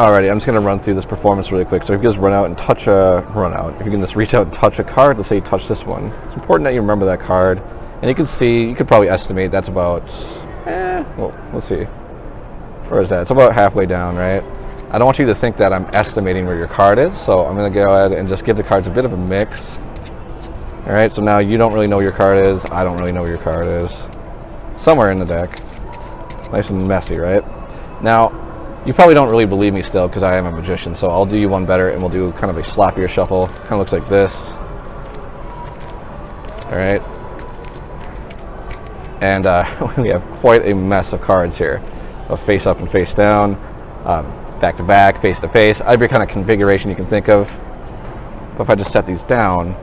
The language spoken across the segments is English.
Alrighty, I'm just going to run through this performance really quick. So if you just if you can just reach out and touch a card, let's say you touch this one. It's important that you remember that card. And you can see, you could probably estimate that's about, well, let's see. Where is that? It's about halfway down, right? I don't want you to think that I'm estimating where your card is, so I'm going to go ahead and just give the cards a bit of a mix. Alright, so now you don't really know where your card is, I don't really know where your card is. Somewhere in the deck. Nice and messy, right? Now, you probably don't really believe me still because I am a magician, so I'll do you one better and we'll do kind of a sloppier shuffle. Kind of looks like this. Alright. And we have quite a mess of cards here. Face up and face down, back to back, face to face, every kind of configuration you can think of. But if I just set these down,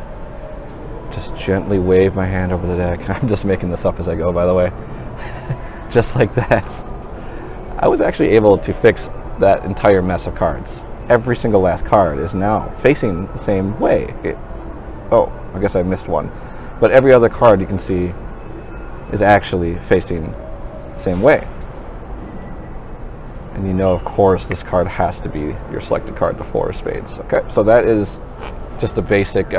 just gently wave my hand over the deck. I'm just making this up as I go, by the way. Just like that. I was actually able to fix that entire mess of cards. Every single last card is now facing the same way. Oh, I guess I missed one. But every other card you can see is actually facing the same way. And you know, of course, this card has to be your selected card, the 4 of spades. Okay, so that is just a basic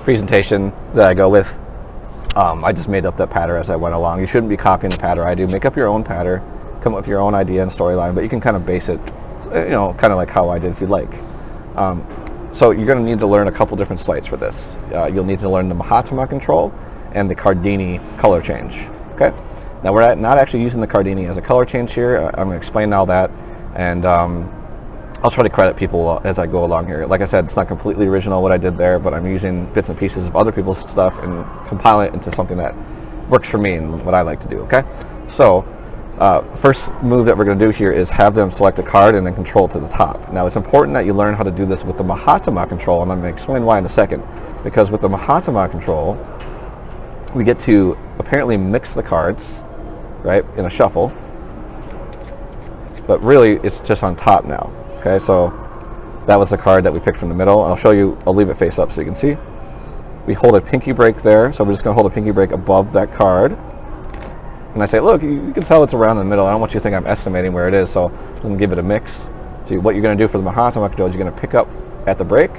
presentation that I go with. I just made up that pattern as I went along. You shouldn't be copying the pattern I do. Make up your own pattern. Come up with your own idea and storyline, but you can kind of base it, you know, kind of like how I did if you'd like. So you're going to need to learn a couple different sleights for this. You'll need to learn the Mahatma control and the Cardini color change. Okay. Now we're not actually using the Cardini as a color change here. I'm going to explain all that, and I'll try to credit people as I go along here. Like I said, it's not completely original what I did there, but I'm using bits and pieces of other people's stuff and compiling it into something that works for me and what I like to do. Okay. So first move that we're going to do here is have them select a card and then control to the top. Now it's important that you learn how to do this with the Mahatma control, and I'm going to explain why in a second. Because with the Mahatma control, we get to apparently mix the cards, right, in a shuffle, but really it's just on top now. Okay, so that was the card that we picked from the middle, and I'll show you, I'll leave it face up so you can see. We hold a pinky break there, so we're just going to hold a pinky break above that card. And I say, look, you can tell it's around in the middle. I don't want you to think I'm estimating where it is, so I'm going to give it a mix. So what you're going to do for the Mahatma control is you're going to pick up at the break,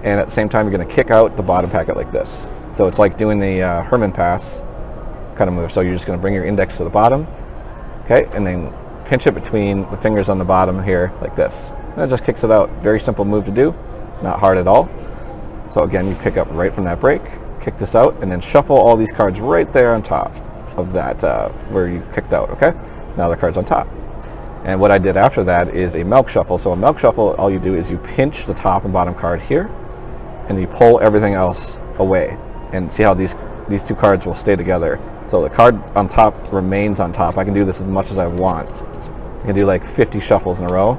and at the same time you're going to kick out the bottom packet like this. So it's like doing the Herman pass kind of move. So you're just going to bring your index to the bottom, okay, and then pinch it between the fingers on the bottom here like this. And that just kicks it out. Very simple move to do, not hard at all. So again, you pick up right from that break, kick this out, and then shuffle all these cards right there on top of that where you kicked out. Okay, now the card's on top. And what I did after that is a milk shuffle. So a milk shuffle, all you do is you pinch the top and bottom card here, and you pull everything else away. And see how these two cards will stay together. So the card on top remains on top. I can do this as much as I want. I can do like 50 shuffles in a row.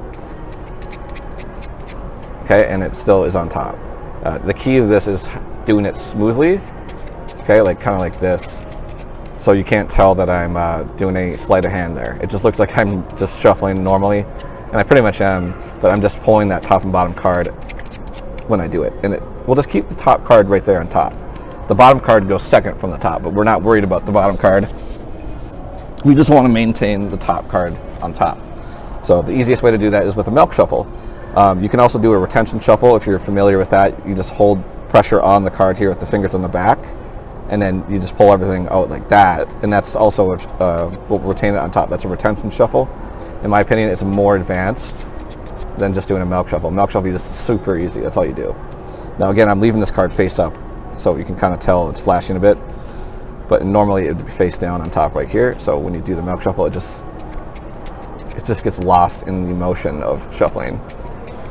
Okay, and it still is on top. The key of this is doing it smoothly. Okay, like kind of like this. So you can't tell that I'm doing a sleight of hand there. It just looks like I'm just shuffling normally, and I pretty much am, but I'm just pulling that top and bottom card when I do it. And we'll just keep the top card right there on top. The bottom card goes second from the top, but we're not worried about the bottom card. We just want to maintain the top card on top. So the easiest way to do that is with a milk shuffle. You can also do a retention shuffle if you're familiar with that. You just hold pressure on the card here with the fingers on the back, and then you just pull everything out like that. And that's also we'll retain it on top. That's a retention shuffle. In my opinion, it's more advanced than just doing a milk shuffle. Milk shuffle is just super easy. That's all you do. Now again, I'm leaving this card face up, so you can kind of tell it's flashing a bit, but normally it would be face down on top right here. So when you do the milk shuffle, it just gets lost in the motion of shuffling.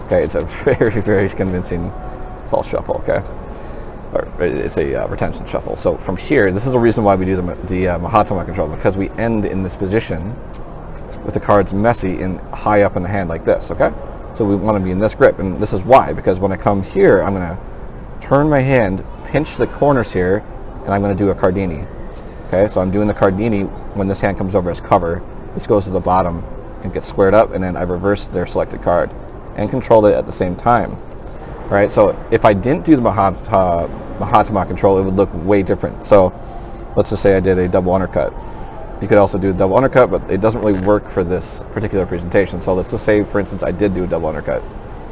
Okay, it's a very, very convincing false shuffle. Okay, or it's a retention shuffle. So from here, this is the reason why we do the Mahatma control, because we end in this position with the cards messy and high up in the hand like this. Okay, so we want to be in this grip, and this is why, because when I come here, I'm going to turn my hand, pinch the corners here, and I'm going to do a Cardini. Okay, so I'm doing the Cardini when this hand comes over as cover. This goes to the bottom and gets squared up, and then I reverse their selected card and control it at the same time. All right, so if I didn't do the Mahatma control, it would look way different. So let's just say I did a double undercut. You could also do a double undercut, but it doesn't really work for this particular presentation. So let's just say, for instance, I did do a double undercut.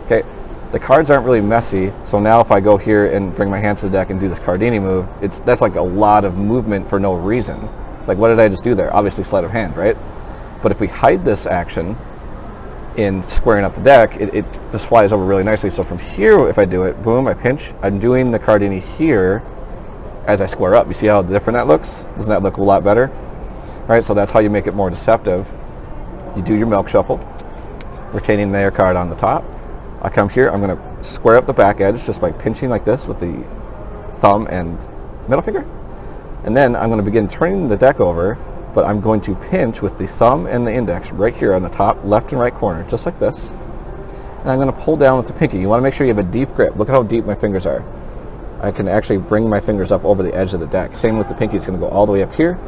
Okay, the cards aren't really messy, so now if I go here and bring my hands to the deck and do this Cardini move, that's like a lot of movement for no reason. Like, what did I just do there? Obviously sleight of hand, right? But if we hide this action in squaring up the deck, it just flies over really nicely. So from here, if I do it, boom, I pinch, I'm doing the Cardini here as I square up. You see how different that looks? Doesn't that look a lot better? All right, so that's how you make it more deceptive. You do your milk shuffle, retaining their card on the top. I come here, I'm going to square up the back edge just by pinching like this with the thumb and middle finger. And then I'm going to begin turning the deck over, but I'm going to pinch with the thumb and the index right here on the top left and right corner, just like this. And I'm going to pull down with the pinky. You want to make sure you have a deep grip. Look at how deep my fingers are. I can actually bring my fingers up over the edge of the deck. Same with the pinky, it's going to go all the way up here.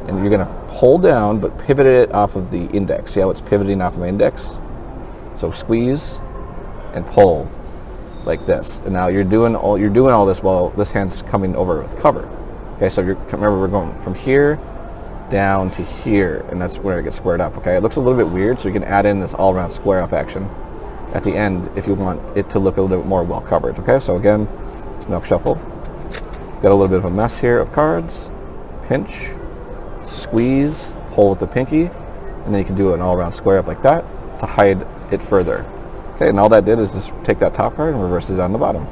And you're going to pull down, but pivot it off of the index. See how it's pivoting off of my index? So squeeze and pull like this. And now you're doing all this while this hand's coming over with cover. Okay, so remember we're going from here down to here, and that's where it gets squared up. Okay, it looks a little bit weird, so you can add in this all-around square up action at the end if you want it to look a little bit more well covered. Okay, so again, milk shuffle. Got a little bit of a mess here of cards. Pinch, squeeze, pull with the pinky, and then you can do an all-around square up like that to hide it further. Okay, and all that did is just take that top card and reverse it on the bottom.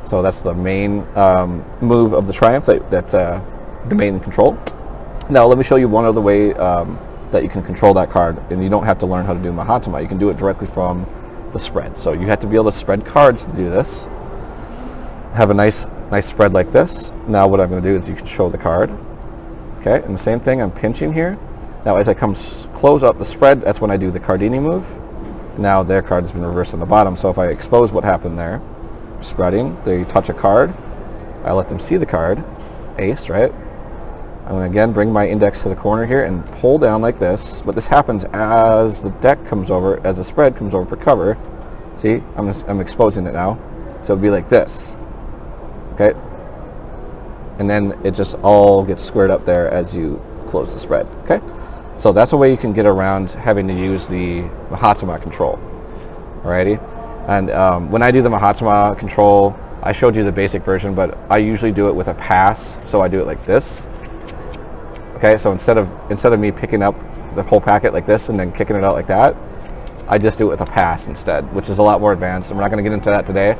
So that's the main move of the Triumph that domain and control. Now let me show you one other way that you can control that card, and you don't have to learn how to do Mahatma. You can do it directly from the spread. So you have to be able to spread cards to do this. Have a nice spread like this. Now what I'm going to do is you can show the card. Okay, and the same thing, I'm pinching here. Now as I come close up the spread, that's when I do the Cardini move. Now their card has been reversed on the bottom. So if I expose what happened there, spreading, they touch a card, I let them see the card, ace, right? I'm going to again bring my index to the corner here and pull down like this, but this happens as the deck comes over, as the spread comes over for cover. See, I'm exposing it now. So it'll be like this, okay? And then it just all gets squared up there as you close the spread, okay? So that's a way you can get around having to use the Mahatma control, alrighty? And when I do the Mahatma control, I showed you the basic version, but I usually do it with a pass, so I do it like this. Okay, so instead of me picking up the whole packet like this and then kicking it out like that, I just do it with a pass instead, which is a lot more advanced, and we're not going to get into that today.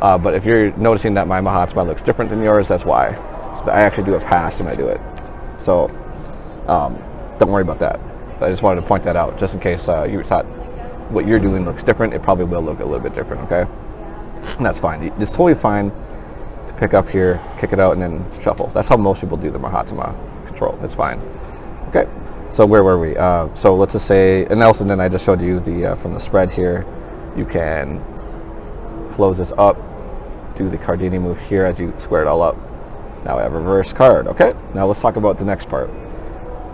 But if you're noticing that my Mahatma looks different than yours, that's why. So I actually do a pass when I do it. So don't worry about that. I just wanted to point that out, just in case you thought what you're doing looks different. It probably will look a little bit different, okay? And that's fine. It's totally fine to pick up here, kick it out, and then shuffle. That's how most people do the Mahatma control. It's fine. Okay, so where were we? So let's just say, and then I just showed you the from the spread here. You can close this up, do the Cardini move here as you square it all up. Now I have a reverse card. Okay, now let's talk about the next part.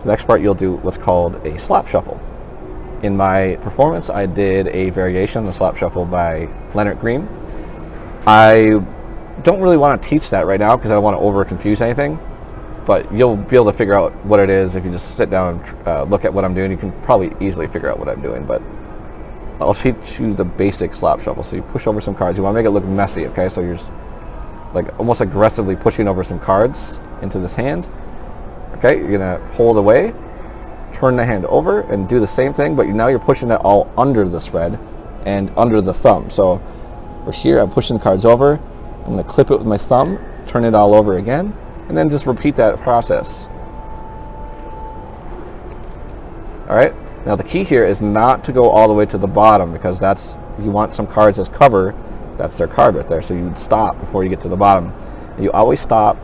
The next part, you'll do what's called a Slop Shuffle. In my performance, I did a variation on the Slop Shuffle by Leonard Green. I don't really want to teach that right now because I don't want to over confuse anything, but you'll be able to figure out what it is if you just sit down and look at what I'm doing. You can probably easily figure out what I'm doing, but I'll teach you the basic Slop Shuffle. So you push over some cards. You want to make it look messy, okay? So you're just like almost aggressively pushing over some cards into this hand. Okay, you're going to hold away, turn the hand over, and do the same thing, but now you're pushing that all under the spread and under the thumb. So we're here, I'm pushing the cards over, I'm going to clip it with my thumb, turn it all over again, and then just repeat that process. Alright, now the key here is not to go all the way to the bottom, because you want some cards as cover. That's their card right there, so you would stop before you get to the bottom. And you always stop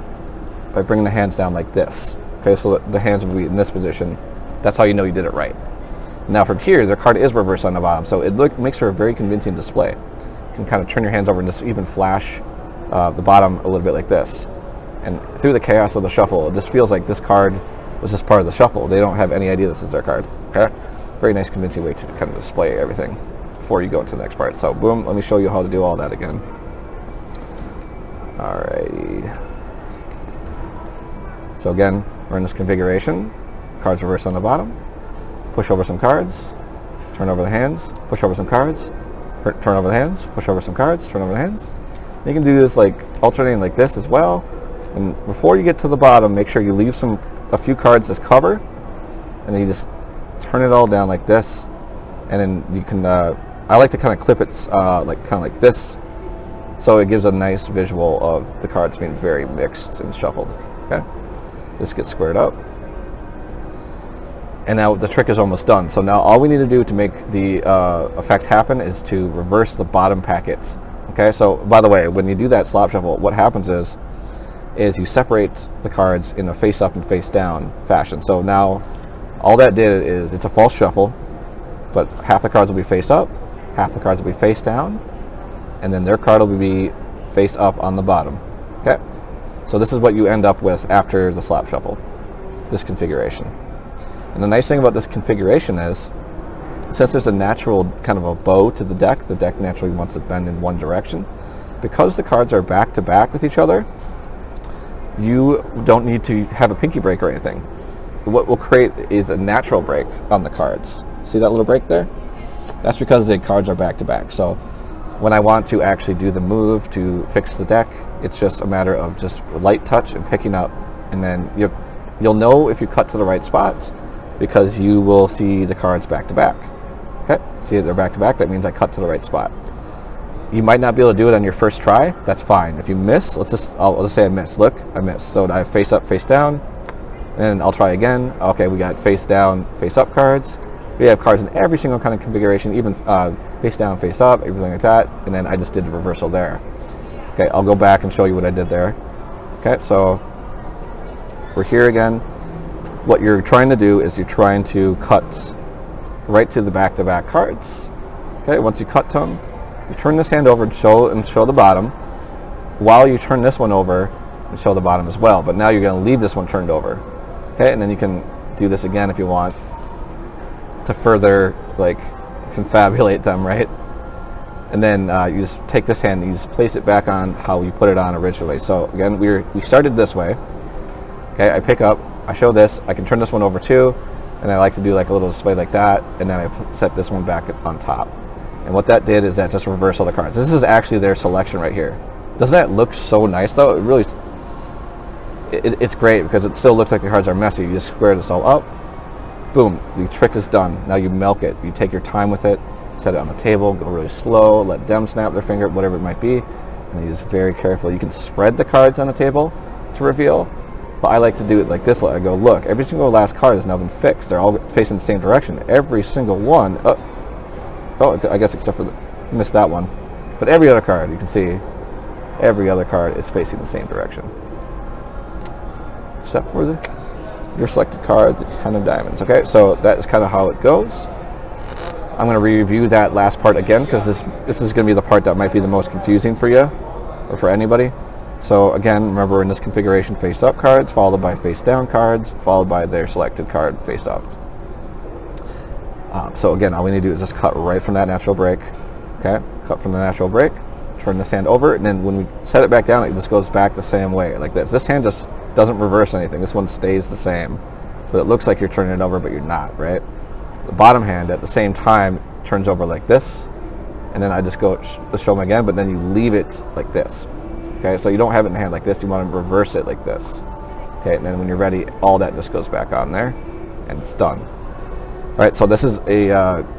by bringing the hands down like this. Okay, so the hands will be in this position. That's how you know you did it right. Now from here, their card is reversed on the bottom, so it makes for a very convincing display. You can kind of turn your hands over and just even flash the bottom a little bit like this. And through the chaos of the shuffle, it just feels like this card was just part of the shuffle. They don't have any idea this is their card. Okay, very nice convincing way to kind of display everything before you go into the next part. So boom, let me show you how to do all that again. Alrighty. So again, we're in this configuration. cards reversed on the bottom, push over some cards, turn over the hands, push over some cards, turn over the hands, push over some cards, turn over the hands. You can do this like alternating like this as well. And before you get to the bottom, make sure you leave a few cards as cover, and then you just turn it all down like this. And then you can, I like to kind of clip it kind of like this, so it gives a nice visual of the cards being very mixed and shuffled. Okay, this gets squared up. And now the trick is almost done. So now all we need to do to make the effect happen is to reverse the bottom packets. Okay, so by the way, when you do that slop shuffle, what happens is you separate the cards in a face up and face down fashion. So now all that did is it's a false shuffle, but half the cards will be face up, half the cards will be face down, and then their card will be face up on the bottom. Okay, so this is what you end up with after the slop shuffle, this configuration. And the nice thing about this configuration is, since there's a natural kind of a bow to the deck naturally wants to bend in one direction. Because the cards are back to back with each other, you don't need to have a pinky break or anything. What will create is a natural break on the cards. See that little break there? That's because the cards are back to back. So when I want to actually do the move to fix the deck, it's just a matter of just light touch and picking up, and then you'll know if you cut to the right spots, because you will see the cards back to back. Okay, see they're back to back, that means I cut to the right spot. You might not be able to do it on your first try, that's fine. If you miss, I'll just say I missed. Look, I missed. So I have face up, face down, and I'll try again. Okay, we got face down, face up cards. We have cards in every single kind of configuration, even face down, face up, everything like that, and then I just did the reversal there. Okay, I'll go back and show you what I did there. Okay, so we're here again. What you're trying to do is you're trying to cut right to the back-to-back cards. Okay, once you cut to them, you turn this hand over and show the bottom, while you turn this one over and show the bottom as well. But now you're going to leave this one turned over. Okay, and then you can do this again if you want to further like confabulate them, right? And then you just take this hand and you just place it back on how you put it on originally. So again, we started this way. Okay, I pick up, I show this, I can turn this one over too, and I like to do like a little display like that, and then I set this one back on top. And what that did is that just reversed all the cards. This is actually their selection right here. Doesn't that look so nice though? It really, it's great because it still looks like the cards are messy. You just square this all up, boom, the trick is done. Now you milk it. You take your time with it, set it on the table, go really slow, let them snap their finger, whatever it might be, and you just very carefully. You can spread the cards on the table to reveal. But I like to do it like this. I go, look, every single last card has now been fixed. They're all facing the same direction. Every single one. Oh, I guess except for missed that one. But every other card, you can see, every other card is facing the same direction. Except for your selected card, the 10 of diamonds. Okay, so that is kind of how it goes. I'm going to review that last part again, because this is going to be the part that might be the most confusing for you, or for anybody. So again, remember in this configuration, face up cards, followed by face down cards, followed by their selected card face up. So again, all we need to do is just cut right from that natural break. Okay, cut from the natural break, turn this hand over, and then when we set it back down, it just goes back the same way, like this. This hand just doesn't reverse anything. This one stays the same. But it looks like you're turning it over, but you're not, right? The bottom hand at the same time turns over like this, and then I just go to show them again, but then you leave it like this. Okay, so you don't have it in the hand like this, you want to reverse it like this. Okay, and then when you're ready, all that just goes back on there, and it's done. All right, so this is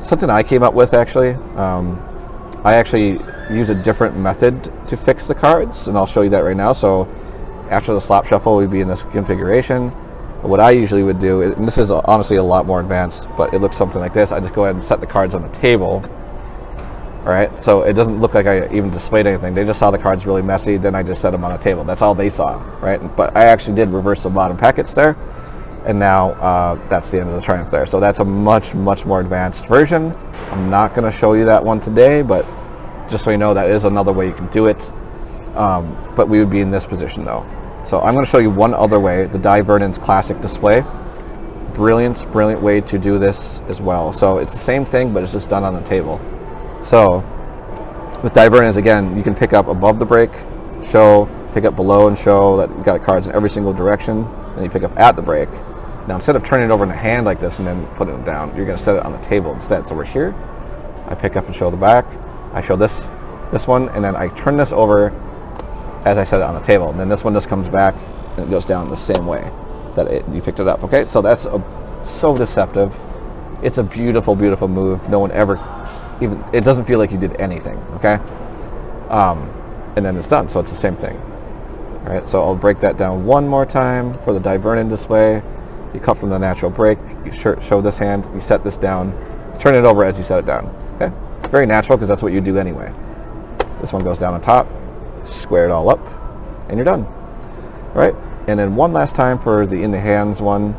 something I came up with actually. I actually use a different method to fix the cards, and I'll show you that right now. So after the slop shuffle, we'd be in this configuration. What I usually would do, and this is honestly a lot more advanced, but it looks something like this. I just go ahead and set the cards on the table. All right, so it doesn't look like I even displayed anything. They just saw the cards really messy, then I just set them on a table. That's all they saw, right? But I actually did reverse the bottom packets there, and now that's the end of the triumph there. So that's a much, much more advanced version. I'm not going to show you that one today, but just so you know, that is another way you can do it. But we would be in this position though. So I'm going to show you one other way, the Die Vernon's classic display. Brilliant way to do this as well. So it's the same thing, but it's just done on the table. So with Die Vernon's, again, you can pick up above the break, show, pick up below and show that you got cards in every single direction. Then you pick up at the break, Now instead of turning it over in the hand like this and then putting it down, you're going to set it on the table instead. So we're here, I pick up and show the back, I show this one, and then I turn this over as I set it on the table. And then this one just comes back and it goes down the same way that you picked it up, okay? So that's so deceptive. It's a beautiful, beautiful move. No one ever even, it doesn't feel like you did anything, okay? And then it's done, so it's the same thing. All right, so I'll break that down one more time for the Divernon display. You cut from the natural break, you show this hand, you set this down, turn it over as you set it down, okay? Very natural, because that's what you do anyway. This one goes down on top, square it all up, and you're done. All right, and then one last time for the in the hands one,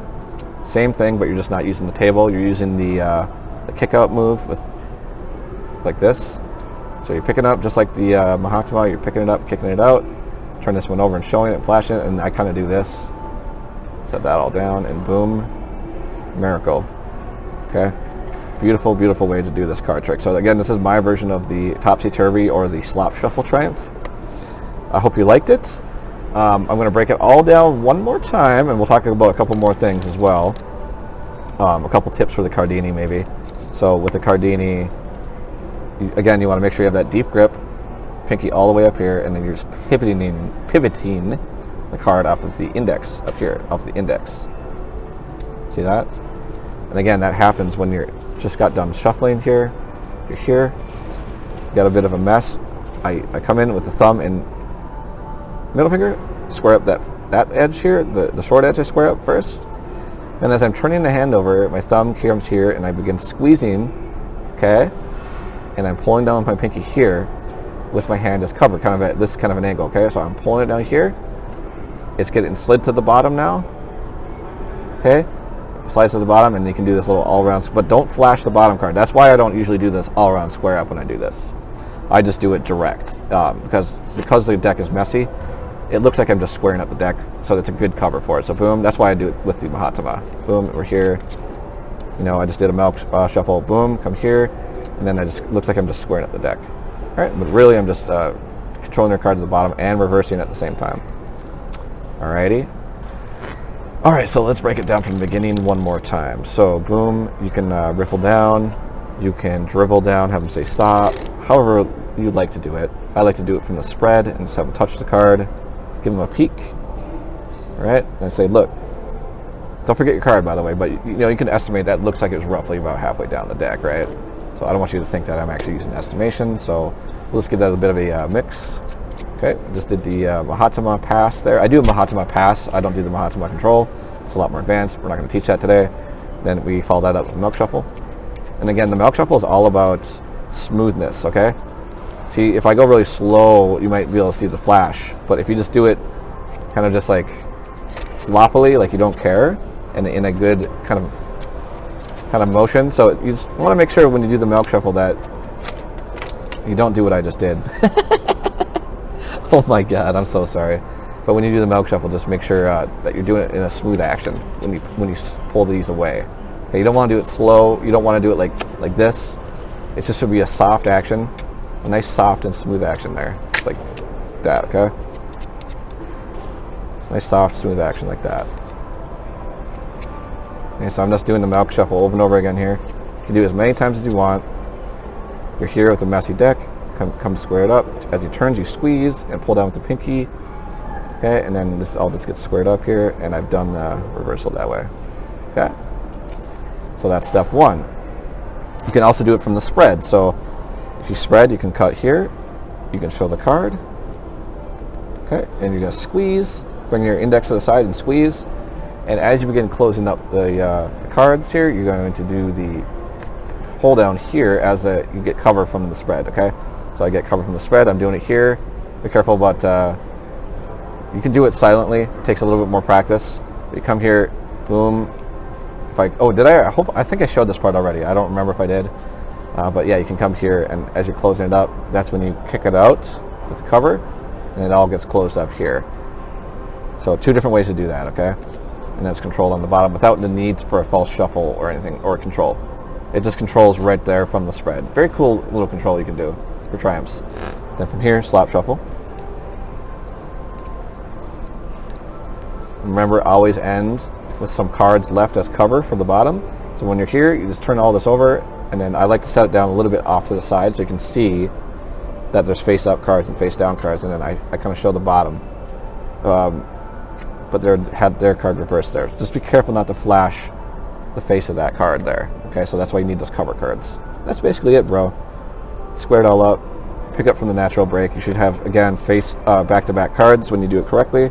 same thing, but you're just not using the table, you're using the kick out move with like this. So you're picking up just like the Mahatma, you're picking it up, kicking it out, turn this one over and showing it, flashing it, and I kind of do this. Set that all down, and boom, miracle. Okay, beautiful, beautiful way to do this card trick. So again, this is my version of the Topsy-Turvy or the Slop Shuffle Triumph. I hope you liked it. I'm going to break it all down one more time, and we'll talk about a couple more things as well. A couple tips for the Cardini maybe. So with the Cardini, again, you want to make sure you have that deep grip, pinky all the way up here, and then you're just pivoting the card off of the index up here, off the index. See that? And again, that happens when you're just got done shuffling here. You're here, got a bit of a mess. I come in with the thumb and middle finger, square up that edge here, the short edge I square up first. And as I'm turning the hand over, my thumb comes here and I begin squeezing, okay? And I'm pulling down with my pinky here with my hand as covered, kind of at this kind of an angle, okay? So I'm pulling it down here. It's getting slid to the bottom now, okay? Slides to the bottom, and you can do this little all-around, but don't flash the bottom card. That's why I don't usually do this all-around square up when I do this. I just do it direct, because the deck is messy, it looks like I'm just squaring up the deck, so it's a good cover for it. So boom, that's why I do it with the Mahatma. Boom, we're here. You know, I just did a milk shuffle, boom, come here, and then looks like I'm just squaring up the deck. All right, but really I'm just controlling their card to the bottom and reversing at the same time. Alrighty. All right, so let's break it down from the beginning one more time. So boom, you can riffle down, you can dribble down, have them say stop, however you'd like to do it. I like to do it from the spread and just have them touch the card, give them a peek. All right, and I say, look, don't forget your card, by the way, but you know, you can estimate that looks like it was roughly about halfway down the deck, right? So I don't want you to think that I'm actually using estimation, so let's give that a bit of a mix. Okay, just did the Mahatma pass there. I do a Mahatma pass, I don't do the Mahatma control. It's a lot more advanced, we're not going to teach that today. Then we follow that up with the milk shuffle. And again, the milk shuffle is all about smoothness, okay? See, if I go really slow, you might be able to see the flash, but if you just do it kind of just like sloppily, like you don't care, and in a good kind of motion, so you just want to make sure when you do the milk shuffle that you don't do what I just did. Oh my god, I'm so sorry. But when you do the milk shuffle, just make sure that you're doing it in a smooth action when you pull these away. Okay, you don't want to do it slow. You don't want to do it like this. It just should be a soft action, a nice soft and smooth action there. It's like that, okay? Nice soft, smooth action like that. Okay, so I'm just doing the milk shuffle over and over again here. You can do it as many times as you want. You're here with a messy deck. Come square it up. As he turns, you squeeze and pull down with the pinky. Okay, and then all this gets squared up here, and I've done the reversal that way. Okay, so that's step one. You can also do it from the spread. So if you spread, you can cut here. You can show the card. Okay, and you're going to squeeze. Bring your index to the side and squeeze. And as you begin closing up the cards here, you're going to do the hold down here as you get cover from the spread. Okay. So I get cover from the spread, I'm doing it here. Be careful about, you can do it silently, it takes a little bit more practice. You come here, boom. I think I showed this part already, I don't remember if I did. But yeah, you can come here, and as you're closing it up, that's when you kick it out with cover, and it all gets closed up here. So two different ways to do that, okay? And then it's controlled on the bottom without the need for a false shuffle or anything, or control. It just controls right there from the spread. Very cool little control you can do for triumphs. Then from here, Slop Shuffle. Remember, always end with some cards left as cover for the bottom. So when you're here, you just turn all this over, and then I like to set it down a little bit off to the side so you can see that there's face up cards and face down cards, and then I kind of show the bottom. But they had their card reversed there. Just be careful not to flash the face of that card there. Okay, so that's why you need those cover cards. That's basically it, bro. Square it all up, pick up from the natural break. You should have, again, face back-to-back cards when you do it correctly.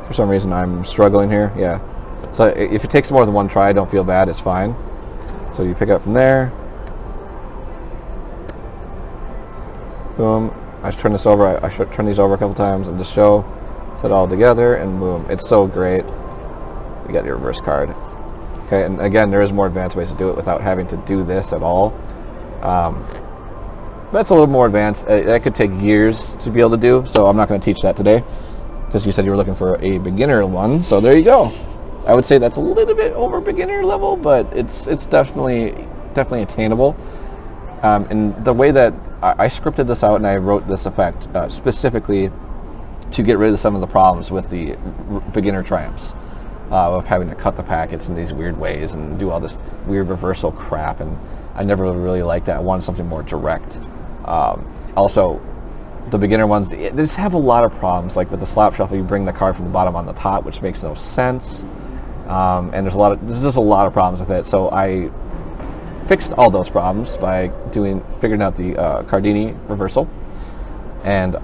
For some reason I'm struggling here, yeah. So if it takes more than one try, don't feel bad, it's fine. So you pick up from there. Boom. I turn this over, I should turn these over a couple times and just show, set it all together, and boom. It's so great. You got your reverse card. Okay, and again, there is more advanced ways to do it without having to do this at all. That's a little more advanced. That could take years to be able to do, so I'm not going to teach that today, because you said you were looking for a beginner one, so there you go. I would say that's a little bit over beginner level, but it's definitely attainable. And the way that I scripted this out and I wrote this effect specifically to get rid of some of the problems with the beginner triumphs. Of having to cut the packets in these weird ways and do all this weird reversal crap, and I never really liked that. I wanted something more direct. Also, the beginner ones, they just have a lot of problems. Like with the Slop Shuffle, you bring the card from the bottom on the top, which makes no sense. And there's just a lot of problems with it. So I fixed all those problems by figuring out the Cardini reversal, and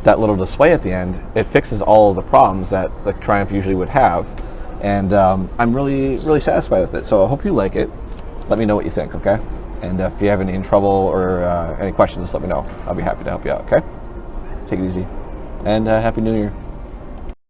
that little display at the end, it fixes all of the problems that the Triumph usually would have, and I'm really satisfied with it. So I hope you like it. Let me know what you think, okay? And if you have any trouble or any questions, let me know. I'll be happy to help you out, okay? Take it easy, and Happy New Year.